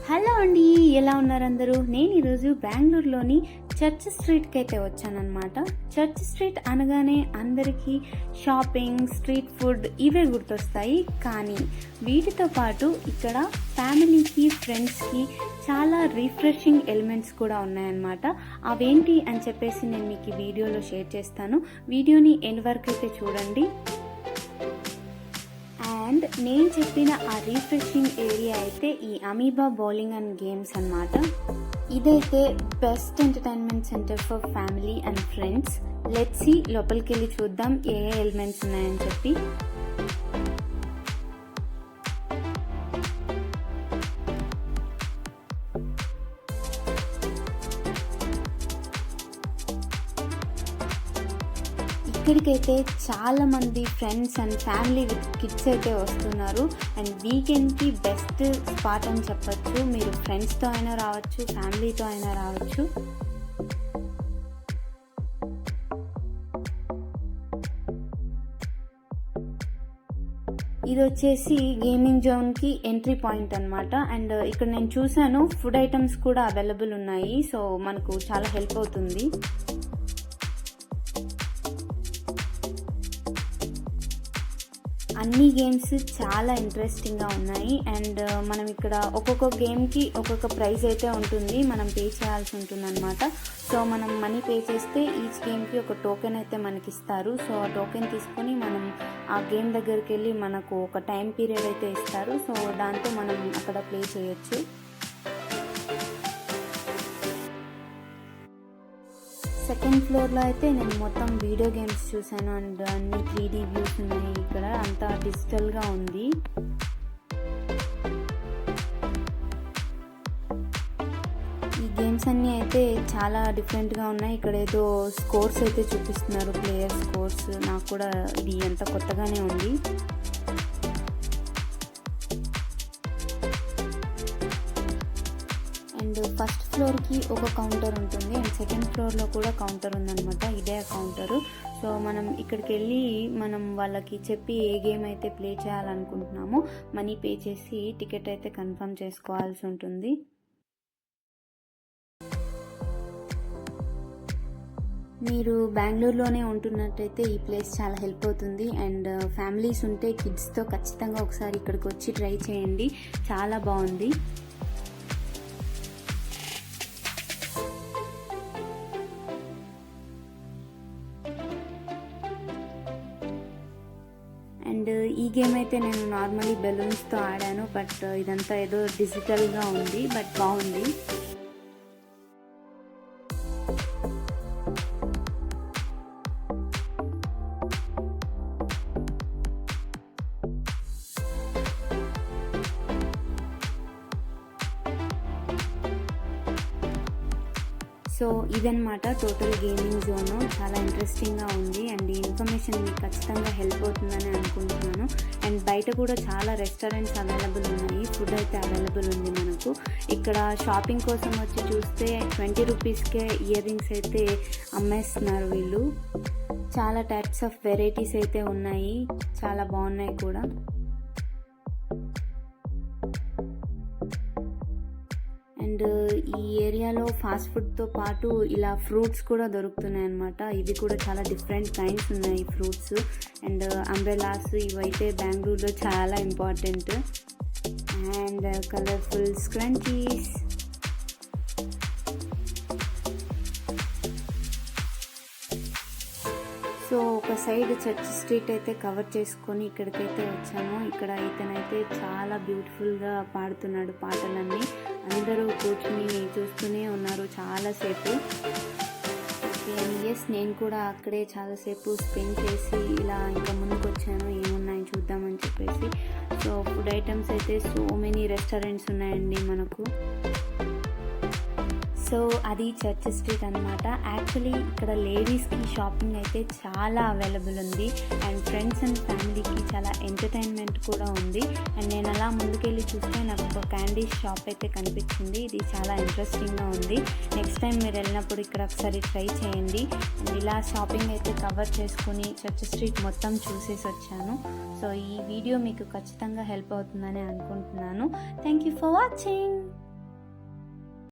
Hello అండి, ఎలా ఉన్నారు అందరూ? నేను ఈరోజు బెంగళూరులోని చర్చ్ స్ట్రీట్కి అయితే వచ్చానమాట. చర్చ్ స్ట్రీట్ అనగానే అందరికీ షాపింగ్, స్ట్రీట్ ఫుడ్ ఇవే గుర్తొస్తాయి. కానీ వీటితో పాటు ఇక్కడ ఫ్యామిలీకి, ఫ్రెండ్స్కి చాలా రిఫ్రెషింగ్ ఎలిమెంట్స్ కూడా ఉన్నాయన్నమాట. అవేంటి అని చెప్పేసి నేను మీకు ఈ వీడియోలో షేర్ చేస్తాను. వీడియోని ఎండ్ వరకు అయితే చూడండి. అండ్ నేను చెప్పిన ఆ రిఫ్రెషింగ్ ఏరియా అయితే ఈ అమీబా బౌలింగ్ అండ్ గేమ్స్ అన్నమాట. ఇదైతే best entertainment centre for family and friends. Let's see, లోపలికి వెళ్ళి చూద్దాం ఏ ఎలిమెంట్స్ ఉన్నాయని చెప్పి. ఇక్కడికైతే చాలా మంది friends and family with kids అయితే వస్తున్నారు. అండ్ వీకెండ్కి బెస్ట్ స్పాట్ అని చెప్పచ్చు. మీరు ఫ్రెండ్స్తో అయినా రావచ్చు, ఫ్యామిలీతో అయినా రావచ్చు. ఇది వచ్చేసి గేమింగ్ జోన్కి ఎంట్రీ పాయింట్ అనమాట. అండ్ ఇక్కడ నేను చూసాను ఫుడ్ ఐటమ్స్ కూడా అవైలబుల్ ఉన్నాయి. సో మనకు చాలా హెల్ప్ అవుతుంది. అన్ని గేమ్స్ చాలా ఇంట్రెస్టింగ్గా ఉన్నాయి. అండ్ మనం ఇక్కడ ఒక్కొక్క గేమ్కి ఒక్కొక్క ప్రైజ్ అయితే ఉంటుంది, మనం పే చేయాల్సి ఉంటుంది అనమాట. సో మనం మనీ పే చేస్తే ఈచ్ గేమ్కి ఒక టోకెన్ అయితే మనకి ఇస్తారు. సో ఆ టోకెన్ తీసుకొని మనం ఆ గేమ్ దగ్గరికి వెళ్ళి మనకు ఒక టైం పీరియడ్ అయితే ఇస్తారు. సో దాంతో మనం అక్కడ ప్లే చేయొచ్చు. సెకండ్ ఫ్లోర్లో అయితే నేను మొత్తం వీడియో గేమ్స్ చూసాను. అండ్ అన్ని 3D వ్యూస్ ఉన్నాయి. ఇక్కడ అంతా డిజిటల్గా ఉంది. ఈ గేమ్స్ అన్నీ అయితే చాలా డిఫరెంట్గా ఉన్నాయి. ఇక్కడ ఏదో స్కోర్స్ అయితే చూపిస్తున్నారు, ప్లేయర్ స్కోర్స్. నాకు కూడా ఇది ఎంత కొత్తగానే ఉంది. అండ్ ఫస్ట్ ఫ్లోర్కి ఒక కౌంటర్ ఉంటుంది, అండ్ సెకండ్ ఫ్లోర్లో కూడా కౌంటర్ ఉందన్నమాట. ఇదే కౌంటరు. సో మనం ఇక్కడికి వెళ్ళి మనం వాళ్ళకి చెప్పి ఏ గేమ్ అయితే ప్లే చేయాలనుకుంటున్నామో మనీ పే చేసి టికెట్ అయితే కన్ఫర్మ్ చేసుకోవాల్సి ఉంటుంది. మీరు బెంగళూరులోనే ఉంటున్నట్టయితే ఈ ప్లేస్ చాలా హెల్ప్ అవుతుంది. అండ్ ఫ్యామిలీస్ ఉంటే కిడ్స్తో ఖచ్చితంగా ఒకసారి ఇక్కడికి వచ్చి ట్రై చేయండి, చాలా బాగుంది. అండ్ ఈ గేమ్ అయితే నేను నార్మలీ బెలూన్స్తో ఆడాను, బట్ ఇదంతా ఏదో డిజిటల్గా ఉంది, బట్ బాగుంది. సో ఇదన్నమాట టోటల్ గేమింగ్ జోన్. చాలా ఇంట్రెస్టింగ్గా ఉంది. అండ్ ఈ ఇన్ఫర్మేషన్ మీకు ఖచ్చితంగా హెల్ప్ అవుతుందని అనుకుంటున్నాను. అండ్ బయట కూడా చాలా రెస్టారెంట్స్ అవైలబుల్ ఉన్నాయి, ఫుడ్ అయితే అవైలబుల్ ఉంది మనకు. ఇక్కడ షాపింగ్ కోసం వచ్చి చూస్తే 20 రూపీస్కే ఇయర్ రింగ్స్ అయితే అమ్మేస్తున్నారు వీళ్ళు. చాలా టైప్స్ ఆఫ్ వెరైటీస్ అయితే ఉన్నాయి, చాలా బాగున్నాయి కూడా. అండ్ ఈ ఏరియాలో ఫాస్ట్ ఫుడ్తో పాటు ఇలా ఫ్రూట్స్ కూడా దొరుకుతున్నాయి అన్నమాట. ఇవి కూడా చాలా డిఫరెంట్ కైండ్స్ ఉన్నాయి ఫ్రూట్స్. అండ్ అంబ్రెలాస్ ఇవైతే బెంగళూరులో చాలా important. And colourful scrunchies. So ఒక సైడ్ చర్చ్ స్ట్రీట్ అయితే కవర్ చేసుకొని ఇక్కడికైతే వచ్చాము. ఇక్కడ ఇతనైతే చాలా బ్యూటిఫుల్గా పాడుతున్నాడు పాటలన్నీ. అందరూ కూర్చుని చూస్తూనే ఉన్నారు చాలాసేపు. ఎస్, నేను కూడా అక్కడే చాలాసేపు స్పెండ్ చేసి ఇలా ఇంకా ముందుకు వచ్చాను, ఏమున్నాయని చూద్దామని చెప్పేసి. సో ఫుడ్ ఐటమ్స్ అయితే సో మెనీ రెస్టారెంట్స్ ఉన్నాయండి మనకు. సో అది చర్చ్ స్ట్రీట్ అనమాట. యాక్చువల్లీ ఇక్కడ లేడీస్కి షాపింగ్ అయితే చాలా అవైలబుల్ ఉంది. అండ్ ఫ్రెండ్స్ అండ్ ఫ్యామిలీకి చాలా ఎంటర్టైన్మెంట్ కూడా ఉంది. అండ్ నేను అలా ముందుకెళ్ళి చూస్తే నాకు ఒక క్యాండీ షాప్ అయితే కనిపించింది. ఇది చాలా ఇంట్రెస్టింగ్గా ఉంది. నెక్స్ట్ టైం మీరు వెళ్ళినప్పుడు ఇక్కడ ఒకసారి ట్రై చేయండి. అండ్ ఇలా షాపింగ్ అయితే కవర్ చేసుకుని చర్చ్ స్ట్రీట్ మొత్తం చూసేసి వచ్చాను. సో ఈ వీడియో మీకు ఖచ్చితంగా హెల్ప్ అవుతుందని అనుకుంటున్నాను. Thank you for watching.